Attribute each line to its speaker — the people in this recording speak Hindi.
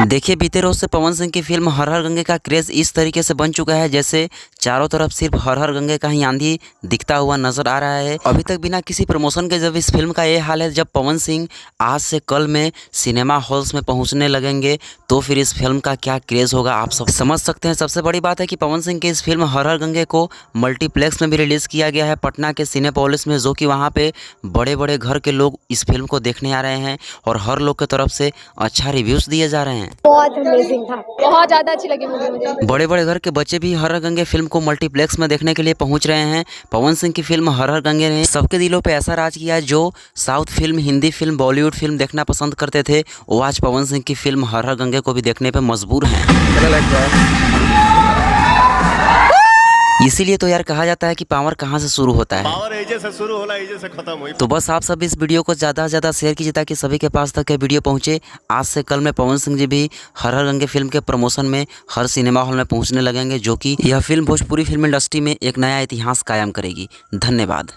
Speaker 1: देखिए, बीते रोज से पवन सिंह की फिल्म हर हर गंगे का क्रेज इस तरीके से बन चुका है जैसे चारों तरफ सिर्फ हर हर गंगे का ही आंधी दिखता हुआ नजर आ रहा है। अभी तक बिना किसी प्रमोशन के जब इस फिल्म का ये हाल है, जब पवन सिंह आज से कल में सिनेमा हॉल्स में पहुंचने लगेंगे तो फिर इस फिल्म का क्या क्रेज होगा आप सब समझ सकते हैं। सबसे बड़ी बात है कि पवन सिंह की इस फिल्म हर हर गंगे को मल्टीप्लेक्स में भी रिलीज किया गया है, पटना के सिनेपोलिस में, जो कि वहाँ पे बड़े बड़े घर के लोग इस फिल्म को देखने आ रहे हैं और हर लोग की तरफ से अच्छा रिव्यूज दिए जा रहे हैं।
Speaker 2: बहुत अमेजिंग था, बहुत ज्यादा अच्छी लगी मूवी मुझे।
Speaker 1: बड़े बड़े घर के बच्चे भी हर हर गंगे फिल्म को मल्टीप्लेक्स में देखने के लिए पहुंच रहे हैं। पवन सिंह की फिल्म हर हर गंगे ने सबके दिलों पे ऐसा राज किया है। जो south film, Hindi film, Bollywood film देखना पसंद करते थे, वो आज पवन सिंह की फिल्म हर हर गंगे को भी देखने पे मजबूर हैं। इसीलिए तो यार कहा जाता है कि पावर कहाँ से शुरू होता है।
Speaker 3: पावर एजे से शुरू होला, एजे से खत्म हुई।
Speaker 1: तो बस आप सब इस वीडियो को ज़्यादा से ज़्यादा शेयर कीजिए ताकि सभी के पास तक ये वीडियो पहुंचे। आज से कल में पवन सिंह जी भी हर हर गंगे फिल्म के प्रमोशन में हर सिनेमा हॉल में पहुंचने लगेंगे, जो कि यह फिल्म भोजपुरी फिल्म इंडस्ट्री में एक नया इतिहास कायम करेगी। धन्यवाद।